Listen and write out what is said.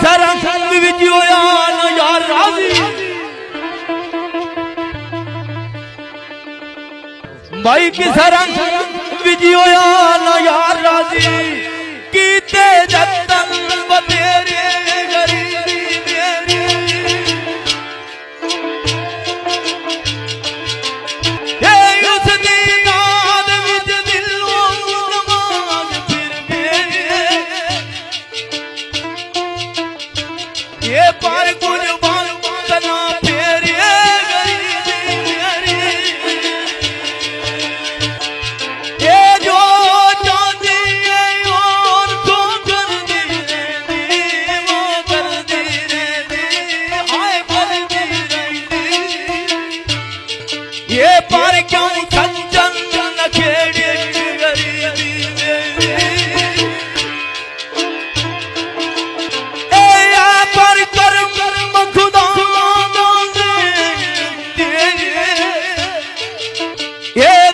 सारा विजयो यार राजी भाई की सारा विजयो यार राजी कीते जतन बतेरे गरीबी मेरी ये उस दिन याद विच दिलों नमाज फिर मेरे ये पर कुर्बान तना फेरे गरीबी मेरी ये जो चाहती है और तो कर दी रे वो कर दी रे हाय कर दी रे ये पर क्यों सज्जन न खेड़े गरीबी मेरी पर कर्म खुदा ये